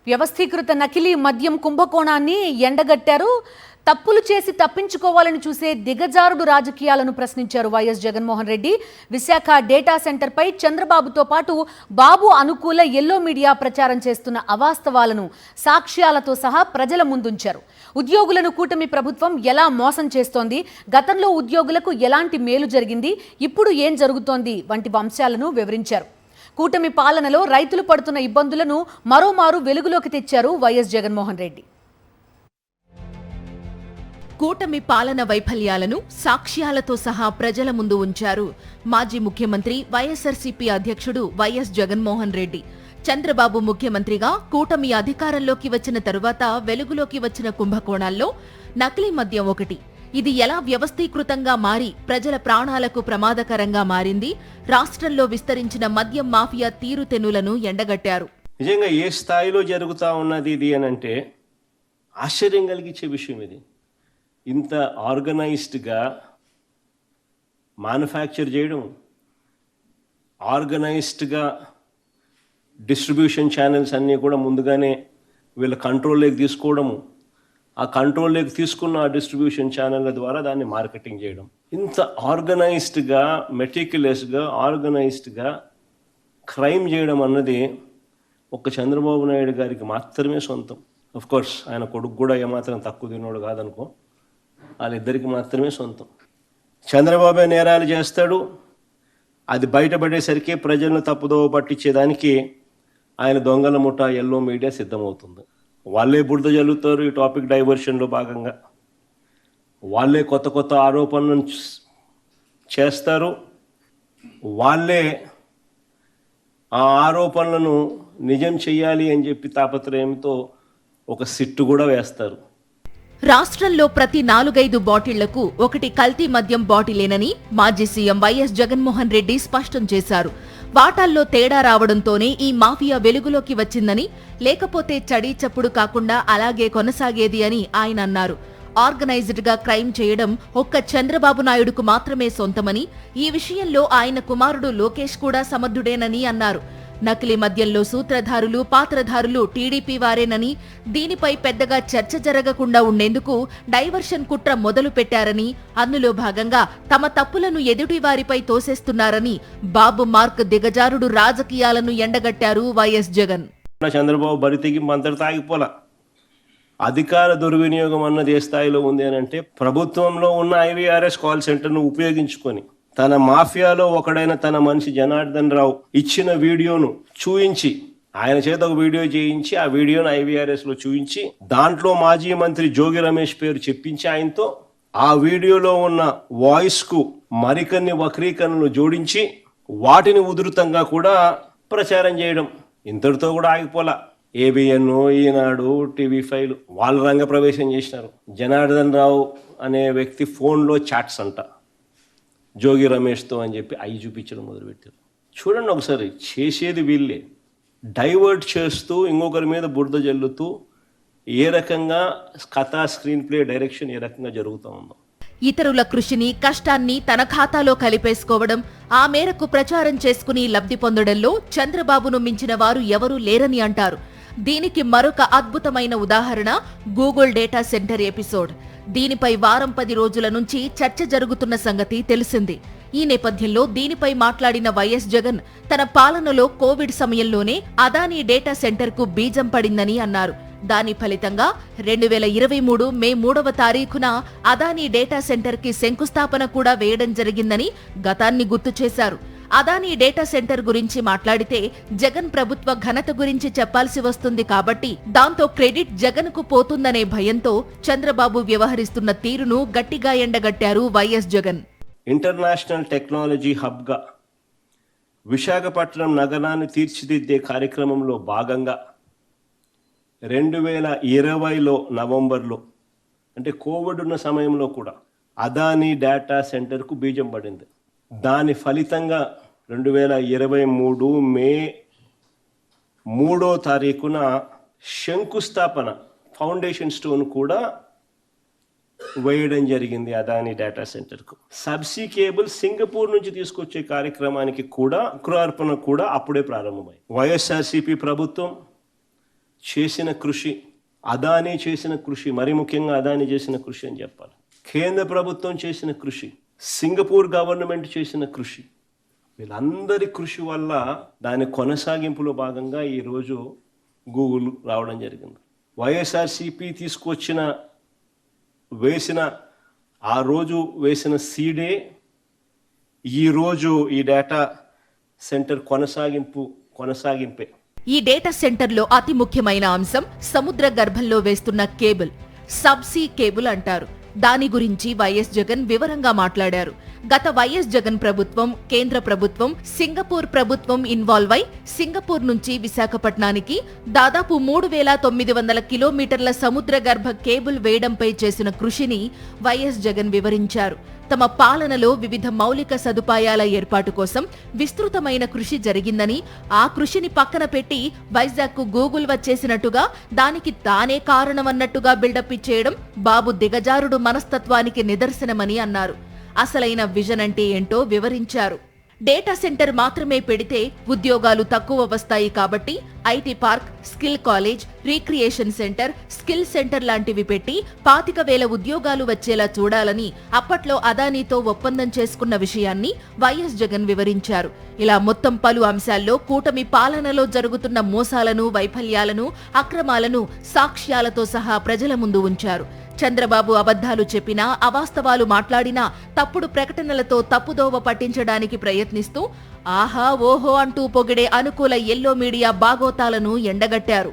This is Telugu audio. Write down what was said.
వ్యవస్థీకృత నకిలీ మద్యం కుంభకోణాన్ని ఎండగట్టారు. తప్పులు చేసి తప్పించుకోవాలని చూసే దిగజారుడు రాజకీయాలను ప్రశ్నించారు వైఎస్ జగన్మోహన్ రెడ్డి. విశాఖ డేటా సెంటర్పై చంద్రబాబుతో పాటు బాబు అనుకూల ఎల్లో మీడియా ప్రచారం చేస్తున్న అవాస్తవాలను సాక్ష్యాలతో సహా ప్రజల ముందుంచారు. ఉద్యోగులను కూటమి ప్రభుత్వం ఎలా మోసం చేస్తోంది, గతంలో ఉద్యోగులకు ఎలాంటి మేలు జరిగింది, ఇప్పుడు ఏం జరుగుతోంది వంటి అంశాలను వివరించారు. కూటమి పాలనలో రైతులు పడుతున్న ఇబ్బందులను మరోమారు వెలుగులోకి తెచ్చారు వైఎస్ జగన్మోహన్ రెడ్డి. కూటమి పాలన వైఫల్యాలను సాక్ష్యాలతో సహా ప్రజల ముందు ఉంచారు మాజీ ముఖ్యమంత్రి వైఎస్ఆర్సీపీ అధ్యక్షుడు వైఎస్ జగన్మోహన్ రెడ్డి. చంద్రబాబు ముఖ్యమంత్రిగా కూటమి అధికారంలోకి వచ్చిన తరువాత వెలుగులోకి వచ్చిన కుంభకోణాల్లో నకిలీ మద్యం ఒకటి. ఇది ఎలా వ్యవస్థీకృతంగా మారి ప్రజల ప్రాణాలకు ప్రమాదకరంగా మారింది, రాష్ట్రంలో విస్తరించిన మద్యం మాఫియా తీరుతెన్నులను ఎండగట్టారు. నిజంగా ఏ స్థాయిలో జరుగుతా ఉన్నది ఇది అనంటే ఆశ్చర్యం కలిగించే విషయం. ఇది ఇంత ఆర్గనైజ్డ్గా మ్యానుఫ్యాక్చర్ చేయడం, ఆర్గనైజ్డ్గా డిస్ట్రిబ్యూషన్ ఛానల్స్ అన్నీ కూడా ముందుగానే వీళ్ళ కంట్రోల్లోకి తీసుకోవడము, ఆ కంట్రోల్లోకి తీసుకున్న ఆ డిస్ట్రిబ్యూషన్ ఛానళ్ళ ద్వారా దాన్ని మార్కెటింగ్ చేయడం, ఇంత ఆర్గనైజ్డ్గా మెటిక్యులస్గా ఆర్గనైజ్డ్గా క్రైమ్ చేయడం అన్నది ఒక్క చంద్రబాబు నాయుడు గారికి మాత్రమే సొంతం. కోర్స్ ఆయన కొడుకు కూడా ఏమాత్రం తక్కువ తినోడు కాదనుకో, వాళ్ళిద్దరికి మాత్రమే సొంతం. చంద్రబాబు నేరాలు చేస్తాడు, అది బయటపడేసరికి ప్రజలను తప్పుదోవ పట్టించేదానికి ఆయన దొంగల ముఠా ఎల్లో మీడియా సిద్ధమవుతుంది. వాళ్ళే బురద జల్లుతారు ఈ టాపిక్ డైవర్షన్లో భాగంగా. వాళ్ళే కొత్త కొత్త ఆరోపణలను చేస్తారు, వాళ్ళే ఆ ఆరోపణలను నిజం చెయ్యాలి అని చెప్పి తాపత్రయంతో ఒక సిట్టు కూడా వేస్తారు. రాష్ట్రంలో ప్రతి 4-5 బాటిళ్లకు ఒకటి కల్తీ మద్యం బాటిలేనని మాజీ సీఎం వైఎస్ జగన్మోహన్ రెడ్డి స్పష్టం చేశారు. వాటాల్లో తేడా రావడంతోనే ఈ మాఫియా వెలుగులోకి వచ్చిందని, లేకపోతే చడీ చప్పుడు కాకుండా అలాగే కొనసాగేది అని ఆయన అన్నారు. ఆర్గనైజ్డ్గా క్రైమ్ చేయడం ఒక్క చంద్రబాబు నాయుడుకు మాత్రమే సొంతమని, ఈ విషయంలో ఆయన కుమారుడు లోకేష్ కూడా సమర్థుడేనని అన్నారు. నకిలీ మద్యంలో సూత్రధారులు, పాత్రధారులు టీడీపీ వారేనని, దీనిపై పెద్దగా చర్చ జరగకుండా ఉండేందుకు డైవర్షన్ కుట్ర మొదలు పెట్టారని, అందులో భాగంగా తమ తప్పులను ఎదుటివారిపై తోసేస్తున్నారని బాబు మార్క్ దిగజారుడు రాజకీయాలను ఎండగట్టారు వైఎస్ జగన్. చంద్రబాబు బరితికి మంతటి తాగిపోలా. అధికార దుర్వినియోగం అన్నది ఏ స్థాయిలో ఉంది అని అంటే, ప్రభుత్వంలో ఉన్న ఐవీఆర్ఎస్ కాల్ సెంటర్ను ఉపయోగించుకొని తన మాఫియాలో ఒకడైన తన మనిషి జనార్దన్ రావు ఇచ్చిన వీడియోను చూయించి, ఆయన చేత ఒక వీడియో చేయించి ఆ వీడియోను IVRS లో చూయించి, దాంట్లో మాజీ మంత్రి జోగి రమేష్ పేరు చెప్పించి ఆయనతో ఆ వీడియోలో ఉన్న వాయిస్ కు మరికొన్ని వక్రీకరణలు జోడించి వాటిని ఉధృతంగా కూడా ప్రచారం చేయడం. ఇంతటితో కూడా ఆగిపోలా. ABN, ఈనాడు, TV5 వాళ్ళ రంగ ప్రవేశం చేసినారు. జనార్దన్ రావు అనే వ్యక్తి ఫోన్లో చాట్స్ అంట జోగి రమేష్తో అని చెప్పి అవి చూపించడం మొదలుపెట్టారు. చూడండి ఒకసారి, చేసేది వీళ్ళే. డైవర్ట్ చేస్తూ ఇంకొకరి మీద బురద జల్లుతూ ఏ రకంగా కథా స్క్రీన్ ప్లే డైరెక్షన్ ఏ రకంగా జరుగుతూ ఉందో. ఇతరుల కృషిని, కష్టాన్ని తన ఖాతాలో కలిపేసుకోవడం, ఆ మేరకు ప్రచారం చేసుకుని లబ్ధి పొందడంలో చంద్రబాబును మించిన వారు ఎవరూ లేరని అంటారు. దీనికి మరొక అద్భుతమైన ఉదాహరణ గూగుల్ డేటా సెంటర్ ఎపిసోడ్. దీనిపై వారం 10 రోజుల నుంచి చర్చ జరుగుతున్న సంగతి తెలిసింది. ఈ నేపథ్యంలో దీనిపై మాట్లాడిన వైఎస్ జగన్ తన పాలనలో కోవిడ్ సమయంలోనే అదానీ డేటా సెంటర్కు బీజం పడిందని అన్నారు. దాని ఫలితంగా 2023 మే 3వ తారీఖున అదానీ డేటా సెంటర్కి శంకుస్థాపన కూడా వేయడం జరిగిందని గతాన్ని గుర్తు చేశారు. అదానీ డేటా సెంటర్ గురించి మాట్లాడితే జగన్ ప్రభుత్వ ఘనత గురించి చెప్పాల్సి వస్తుంది కాబట్టి దాంతో క్రెడిట్ జగన్ కు పోతుందనే భయంతో చంద్రబాబు వ్యవహరిస్తున్న తీరును గట్టిగా ఎండగట్టారు వైఎస్ జగన్. ఇంటర్నేషనల్ టెక్నాలజీ హబ్గా విశాఖపట్నం నగరాన్ని తీర్చిదిద్దే కార్యక్రమంలో భాగంగా 2020లో నవంబర్లో, అంటే కోవిడ్ ఉన్న సమయంలో కూడా అదానీ డేటా సెంటర్కు బీజం పడింది. దాని ఫలితంగా 2023 మే 3వ తారీఖున శంకుస్థాపన, ఫౌండేషన్ స్టోన్ కూడా వేయడం జరిగింది అదానీ డేటా సెంటర్కు. సబ్సీ కేబుల్ సింగపూర్ నుంచి తీసుకొచ్చే కార్యక్రమానికి కూడా అంకురార్పణ కూడా అప్పుడే ప్రారంభమైంది. వైఎస్ఆర్సీపీ ప్రభుత్వం చేసిన కృషి, అదానీ చేసిన కృషి, మరి ముఖ్యంగా అదానీ చేసిన కృషి అని చెప్పాలి, కేంద్ర ప్రభుత్వం చేసిన కృషి, సింగపూర్ గవర్నమెంట్ చేసిన కృషి, వీళ్ళందరి కృషి వల్ల దాని కొనసాగింపులో భాగంగా ఈరోజు గూగుల్ రావడం జరిగింది. వైఎస్ఆర్సిపి ఆ రోజు వేసిన సీడే ఈరోజు ఈ డేటా సెంటర్ కొనసాగింపే. ఈ డేటా సెంటర్లో అతి ముఖ్యమైన అంశం సముద్ర గర్భంలో వేస్తున్న కేబుల్, సబ్సీ కేబుల్ అంటారు. దాని గురించి వైఎస్ జగన్ వివరంగా మాట్లాడారు. గత వైఎస్ జగన్ ప్రభుత్వం, కేంద్ర ప్రభుత్వం, సింగపూర్ ప్రభుత్వం ఇన్వాల్వ్ అయి సింగపూర్ నుంచి విశాఖపట్నానికి దాదాపు 3,900 కిలోమీటర్ల సముద్ర గర్భ కేబుల్ వేయడంపై చేసిన కృషిని వైఎస్ జగన్ వివరించారు. తమ పాలనలో వివిధ మౌలిక సదుపాయాల ఏర్పాటు కోసం విస్తృతమైన కృషి జరిగిందని, ఆ కృషిని పక్కన పెట్టి వైజాగ్కు గూగుల్ వచ్చేసినట్టుగా, దానికి తానే కారణమన్నట్టుగా బిల్డప్ ఇచ్చేయడం బాబు దిగజారుడు మనస్తత్వానికి నిదర్శనమని అన్నారు. అసలైన విజన్ అంటే ఏంటో వివరించారు. డేటా సెంటర్ మాత్రమే పెడితే ఉద్యోగాలు తక్కువ వస్తాయి కాబట్టి IT park, skill college, recreation centre, skill centre లాంటివి పెట్టి 25,000 ఉద్యోగాలు వచ్చేలా చూడాలని అప్పట్లో అదానీతో ఒప్పందం చేసుకున్న విషయాన్ని వైఎస్ జగన్ వివరించారు. ఇలా మొత్తం పలు అంశాల్లో కూటమి పాలనలో జరుగుతున్న మోసాలను, వైఫల్యాలను, అక్రమాలను సాక్ష్యాలతో సహా ప్రజల ముందు ఉంచారు. చంద్రబాబు అబద్ధాలు చెప్పినా, అవాస్తవాలు మాట్లాడినా, తప్పుడు ప్రకటనలతో తప్పుదోవ పట్టించడానికి ప్రయత్నిస్తూ ఆహా ఓహో అంటూ పొగిడే అనుకూల ఎల్లో మీడియా బాగోతాలను ఎండగట్టారు.